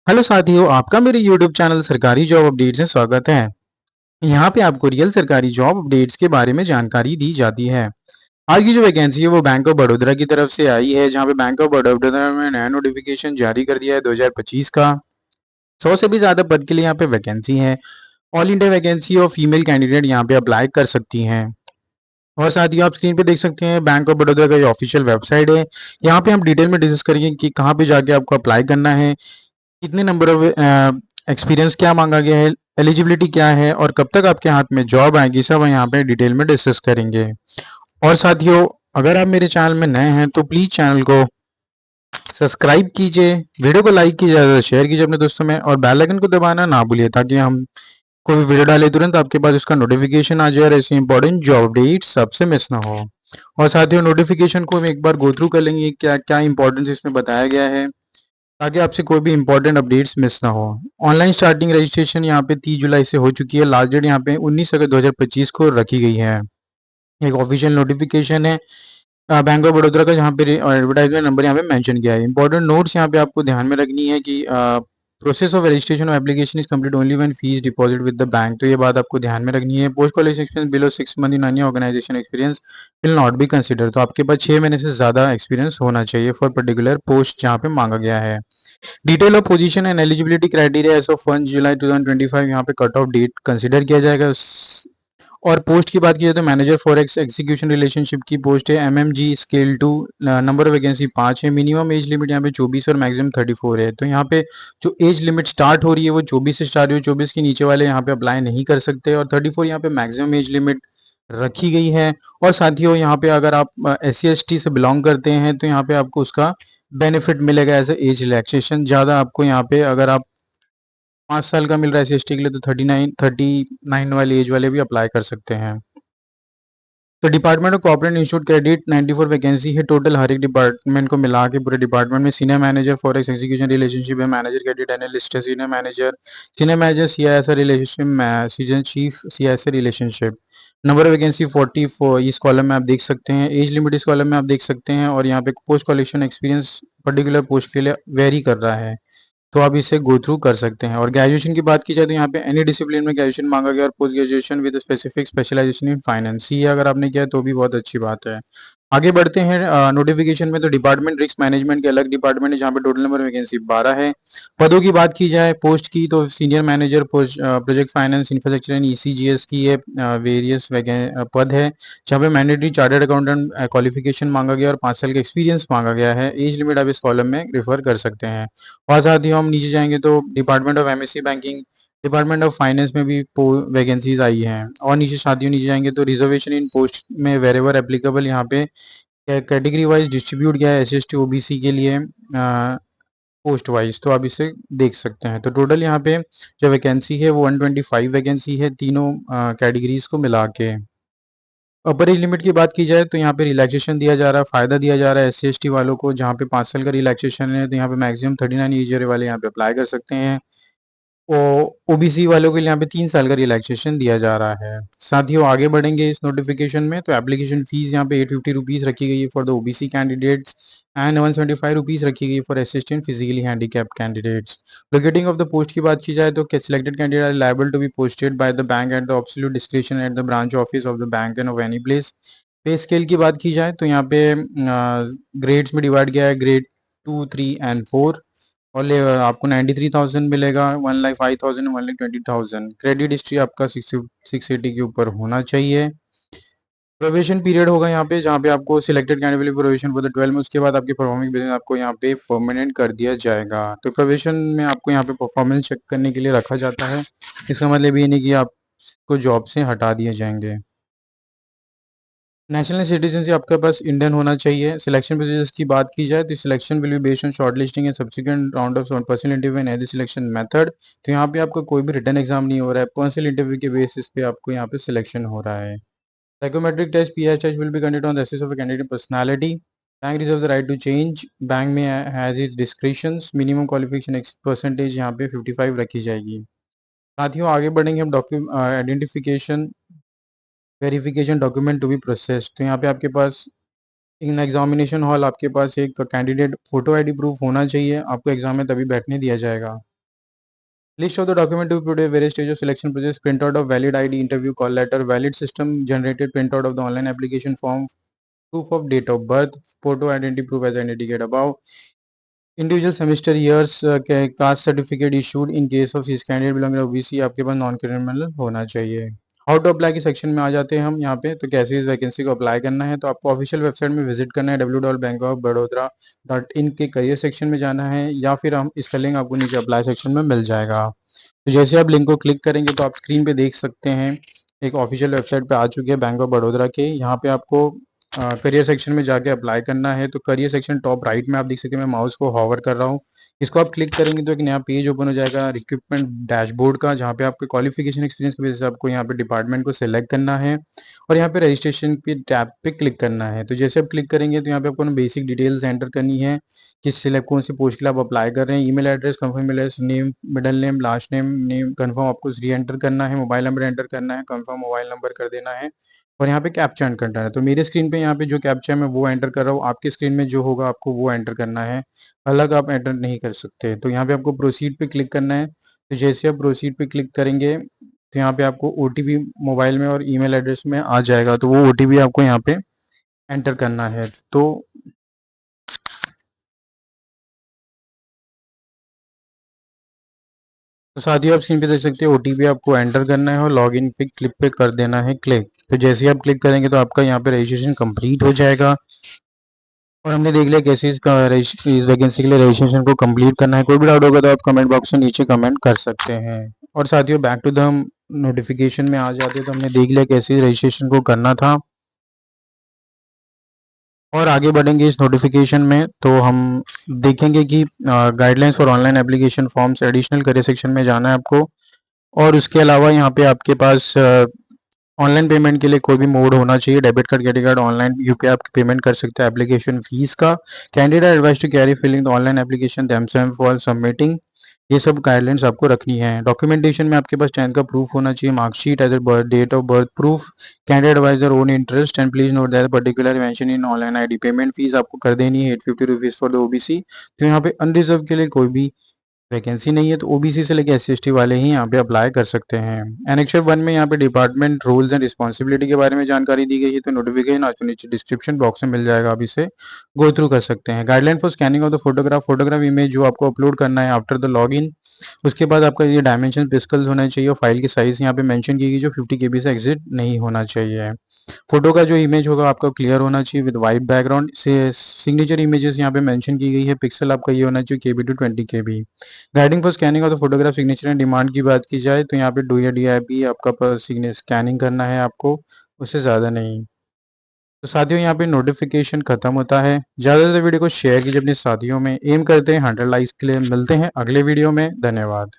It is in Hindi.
हेलो साथियों, आपका मेरे यूट्यूब चैनल सरकारी जॉब अपडेट्स में स्वागत है। यहाँ पे आपको रियल सरकारी जॉब अपडेट्स के बारे में जानकारी दी जाती है। आज की जो वैकेंसी है वो बैंक ऑफ बड़ौदा की तरफ से आई है, जहाँ पे बैंक ऑफ बड़ौदा में नया नोटिफिकेशन जारी कर दिया है 2025 का। 100 से भी ज़्यादा पद के लिए यहाँ पे वैकेंसी है। ऑल इंडिया वैकेंसी और फीमेल कैंडिडेट यहाँ पे अप्लाई कर सकती हैं। और साथ ही आप स्क्रीन पे देख सकते हैं बैंक ऑफ बड़ौदा का जो ऑफिशियल वेबसाइट है। यहाँ पे हम डिटेल में डिस्कस करेंगे कि कहाँ पे जाके आपको अप्लाई करना है, कितने नंबर ऑफ एक्सपीरियंस क्या मांगा गया है, एलिजिबिलिटी क्या है और कब तक आपके हाथ में जॉब आएगी, सब यहाँ पे डिटेल में डिस्कस करेंगे। और साथियों, अगर आप मेरे चैनल में नए हैं तो प्लीज़ चैनल को सब्सक्राइब कीजिए, वीडियो को लाइक कीजिए, ज़्यादा शेयर कीजिए अपने दोस्तों में और बेल आइकन को दबाना ना भूलिए ताकि हम कोई भी वीडियो डाले तुरंत आपके पास उसका नोटिफिकेशन आ जाए और ऐसे इंपॉर्टेंट जॉब अपडेट सबसे मिस ना हो। और साथियों, नोटिफिकेशन को हम एक बार गो थ्रू कर लेंगे, क्या क्या इंपॉर्टेंस इसमें बताया गया है ताकि आपसे कोई भी इंपॉर्टेंट अपडेट्स मिस ना हो। ऑनलाइन स्टार्टिंग रजिस्ट्रेशन यहाँ पे 30 जुलाई से हो चुकी है। लास्ट डेट यहाँ पे 19 अगस्त 2025 को रखी गई है। एक ऑफिशियल नोटिफिकेशन है बैंक ऑफ बड़ौदा का, जहाँ पे एडवर्टाइजमेंट नंबर यहाँ पे मेंशन किया है। इंपॉर्टेंट नोट्स यहाँ पे आपको ध्यान में रखनी है कि process of registration of application is complete only when fees deposit with the bank. तो ये बात आपको ध्यान में रखनी है। Post college experience below 6 month in any organization experience will not be consider. तो आपके पास 6 महीने से ज़्यादा एक्सपीरियंस होना चाहिए फॉर पर्टिकुलर पोस्ट जहाँ पे मांगा गया है। Detail of position and eligibility criteria as of 1 July 2025 यहाँ पे कट ऑफ डेट कंसीडर किया जाएगा। और पोस्ट की बात की जाए तो मैनेजर फॉर एग्जीक्यूशन रिलेशनशिप की पोस्ट है MMG scale 2। Number of vacancy 5 है। मिनिमम एज लिमिट यहाँ पे 24 और मैक्सिमम 34 है। तो यहाँ पे जो एज लिमिट स्टार्ट हो रही है वो 24 से स्टार्ट हुई है। 24 के नीचे वाले यहाँ पे अप्लाई नहीं कर सकते और 34 यहाँ पे मैक्सिमम एज लिमिट रखी गई है। और साथियों, यहाँ पे अगर आप SC ST से बिलोंग करते हैं तो यहाँ पे आपको उसका बेनिफिट मिलेगा एज एज रिलैक्सेशन। ज़्यादा आपको यहाँ पे अगर आप 5 साल का मिल रहा है SC ST के लिए तो 39 वाली एज वाले भी अप्लाई कर सकते हैं। तो department of corporate institute credit 94 vacancy है टोटल। हर एक डिपार्टमेंट को मिला के पूरे डिपार्टमेंट में senior manager forex execution relationship है, मैनेजर क्रेडिट एनालिस्ट है, senior manager CISR relationship, season chief CISR relationship. Number of vacancy 44 इस कॉलम में आप देख सकते हैं। एज लिमिट इस कॉलम में आप देख सकते हैं और यहाँ पे post collection experience particular post के लिए वेरी कर रहा है, तो आप इसे गो थ्रू कर सकते हैं। और ग्रेजुएशन की बात की जाए तो यहाँ पे एनी डिसिप्लिन में ग्रेजुएशन मांगा गया और post graduation with specific specialization in finance, ये अगर आपने किया है तो भी बहुत अच्छी बात है। आगे बढ़ते हैं नोटिफिकेशन में। तो डिपार्टमेंट रिस्क मैनेजमेंट के अलग डिपार्टमेंट है जहाँ पे टोटल नंबर वैकेंसी 12 है। पदों की बात की जाए पोस्ट की तो senior manager project finance infrastructure and ECGS की ये वेरियस पद है, जहाँ पे मैंडेटरी चार्टर्ड अकाउंटेंट क्वालिफिकेशन मांगा गया और 5 साल का एक्सपीरियंस मांगा गया है। एज लिमिट आप इस कॉलम में रेफर कर सकते हैं। और साथ ही हम नीचे जाएंगे तो department of MSc banking, department of finance में भी वैकेंसीज आई हैं। और नीचे साथियों नीचे जाएंगे तो रिजर्वेशन इन पोस्ट में वेरेवर एप्लीकेबल यहाँ पे कैटेगरी वाइज डिस्ट्रीब्यूट किया है SC ST OBC के लिए पोस्ट वाइज, तो आप इसे देख सकते हैं। तो टोटल यहाँ पे जो वैकेंसी है वो 125 वैकेंसी है तीनों कैटेगरीज को मिला के। अपर एज लिमिट की बात की जाए तो यहाँ पे रिलैक्सेशन दिया जा रहा है, फायदा दिया जा रहा है SC ST वालों को, जहाँ पे 5 साल का रिलैक्सेशन है। तो यहाँ पे मैक्सिमम 39 एज वाले यहाँ पे अप्लाई कर सकते हैं। OBC वालों के लिए यहाँ पे 3 साल का रिलैक्सेशन दिया जा रहा है। साथियों, आगे बढ़ेंगे इस नोटिफिकेशन में। तो एप्लीकेशन फीस यहाँ पे 850 रुपीज़ रखी गई है for the OBC candidates and 175 rupees रखी गई है for assistant physically handicapped candidates. Locating of the post की बात की जाए तो selected candidate are liable to be posted by the bank at the absolute description at the branch office of the bank and of any place. Pay scale की बात की जाए तो यहाँ पे ग्रेड्स में डिवाइड किया है, ग्रेड 2, 3 एंड 4। और आपको 93,000 मिलेगा, 1,05,000, 1,20,000। क्रेडिट हिस्ट्री आपका 680 के ऊपर होना चाहिए। प्रोबेशन पीरियड होगा यहाँ पे, जहाँ पे आपको selected candidate probation for the 12 में, उसके बाद आपकी परफॉर्मिंग बेसिस आपको यहाँ पे परमानेंट कर दिया जाएगा। तो प्रोबेशन में आपको यहाँ पे परफॉर्मेंस चेक करने के लिए रखा जाता है। इसका मतलब ये नहीं कि आपको जॉब से हटा दिए जाएंगे। नेशनल सिटीजनशिप आपके पास इंडियन होना चाहिए। सिलेक्शन प्रोसीजर्स की बात की जाए तो selection will be based on shortlisting and subsequent round of personal interview and any selection method. तो यहाँ पे आपका कोई भी रिटन एग्जाम नहीं हो रहा है, पर्सनल इंटरव्यू के बेसिस पे आपको यहाँ पे सिलेक्शन हो रहा है। Psychometric test PH will be conducted on the basis of candidate personality. Bank reserve the right to change, bank में has it discretions. Minimum qualification percentage यहाँ पे 55 रखी जाएगी। साथियों, आगे बढ़ेंगे हम document identification verification document to be process. तो यहाँ पे आपके पास इन एग्जामिनेशन हॉल आपके पास एक कैंडिडेट फोटो ID प्रूफ होना चाहिए, आपको एग्जाम में तभी बैठने दिया जाएगा। List of the document to prove various stage of selection process, printout of valid ID, interview call letter, valid system generated printout of the online application form, proof of date of birth, photo identity proof as indicated above, individual semester years caste certificate issued in case of इस कैंडिडेट बिलोंगिंग ओबीसी आपके पास नॉन क्रिमिनल होना चाहिए। हाउ टू अप्लाई के सेक्शन में आ जाते हैं हम यहाँ पे। तो कैसे इस वैकेंसी को अप्लाई करना है, तो आपको ऑफिशियल वेबसाइट में विजिट करना है www.bankofbaroda.in के करियर सेक्शन में जाना है, या फिर हम इसका लिंक आपको नीचे अप्लाई सेक्शन में मिल जाएगा। तो जैसे आप लिंक को क्लिक करेंगे तो आप स्क्रीन पे देख सकते हैं एक ऑफिशियल वेबसाइट पे आ चुके हैं बैंक ऑफ बड़ौदा के। यहाँ पे आपको करियर सेक्शन में जाके अप्लाई करना है। तो करियर सेक्शन टॉप राइट में आप देख सकते हैं, मैं माउस को हॉवर कर रहा हूँ। इसको आप क्लिक करेंगे तो एक नया पेज ओपन हो जाएगा रिक्रूटमेंट डैशबोर्ड का, जहाँ पे आपके क्वालिफिकेशन एक्सपीरियंस की वजह से आपको यहाँ पे डिपार्टमेंट को सिलेक्ट करना है और यहाँ पे रजिस्ट्रेशन के टैब पे क्लिक करना है। तो जैसे आप क्लिक करेंगे तो यहाँ पे आपको बेसिक डिटेल्स एंटर करनी है, किस सिलेक्ट कौन सी पोस्ट के लिए आप अप्लाई कर रहे हैं। Email address, confirm email address, name, middle name, last name, name confirm आपको री एंटर करना है, मोबाइल नंबर एंटर करना है, कंफर्म मोबाइल नंबर कर देना है और यहाँ पे कैप्चा एंटर करना है। तो मेरे स्क्रीन पे यहाँ पे जो कैप्चा है मैं वो एंटर कर रहा हूँ, आपके स्क्रीन में जो होगा आपको वो एंटर करना है, अलग आप एंटर नहीं कर सकते। तो यहाँ पे आपको प्रोसीड पे क्लिक करना है। तो जैसे आप प्रोसीड पे क्लिक करेंगे तो यहाँ पे आपको ओटीपी मोबाइल में और ईमेल एड्रेस में आ जाएगा, तो वो ओटीपी आपको यहाँ पे एंटर करना है। तो साथियों आप स्क्रीन पे देख सकते हैं ओटीपी आपको एंटर करना है और लॉगिन पे क्लिक पे कर देना है क्लिक। तो जैसे ही आप क्लिक करेंगे तो आपका यहाँ पे रजिस्ट्रेशन कंप्लीट हो जाएगा और हमने देख लिया कैसे इसका इस वैकेंसी के लिए रजिस्ट्रेशन को कंप्लीट करना है। कोई भी डाउट होगा तो आप कमेंट बॉक्स में नीचे कमेंट कर सकते हैं। और साथियों बैक टू द हम नोटिफिकेशन में आ जाते हैं। तो हमने देख लिया कैसे रजिस्ट्रेशन को करना था और आगे बढ़ेंगे इस नोटिफिकेशन में तो हम देखेंगे कि guidelines for online application forms additional career section में जाना है आपको। और उसके अलावा यहाँ पे आपके पास ऑनलाइन पेमेंट के लिए कोई भी मोड होना चाहिए, debit card, credit card, online UPI आप पेमेंट कर सकते हैं एप्लीकेशन फीस का। Candidate advice to carry filling the online application themselves for submitting, ये सब गाइडलाइंस आपको रखनी है। डॉक्यूमेंटेशन में आपके पास 10th का प्रूफ होना चाहिए, marksheet as a date of birth proof, candidate adviser own interest and please note that particular mention in online ID. Payment fees आपको कर देनी है 850 रुपीज फॉर द ओबीसी। तो यहाँ पे अनरिजर्व के लिए कोई भी वैकेंसी नहीं है, तो ओबीसी से लेकर एससी/एसटी वाले ही यहाँ पे अप्लाई कर सकते हैं। एनेक्चर 1 में यहाँ पे डिपार्टमेंट रूल्स एंड रिस्पॉन्सिबिलिटी के बारे में जानकारी दी गई है, तो नोटिफिकेशन आपको नीचे डिस्क्रिप्शन बॉक्स में मिल जाएगा, आप इसे गो थ्रू कर सकते हैं। Guideline for scanning of the photograph image जो आपको अपलोड करना है आफ्टर द लॉगिन। उसके बाद आपका ये डायमेंशन पिक्सल्स होना चाहिए और फाइल की साइज यहाँ पे मेंशन की गई जो 50 केबी से एग्जिट नहीं होना चाहिए। फोटो का जो इमेज होगा आपका क्लियर होना चाहिए विद वाइट बैकग्राउंड से। सिग्नेचर इमेजेस यहाँ पे मेंशन की गई है, पिक्सल आपका ये होना चाहिए KB to 20 KB. Guiding for scanning of the photograph signature and demand की बात की जाए तो यहाँ पे डू या डीआईपी आपका स्कैनिंग करना है आपको, उससे ज़्यादा नहीं। तो साथियों यहाँ पे नोटिफिकेशन खत्म होता है। ज़्यादा से वीडियो को शेयर कीजिए अपने साथियों में। एम करते हैं 100 लाइक्स के लिए। मिलते हैं अगले वीडियो में। धन्यवाद।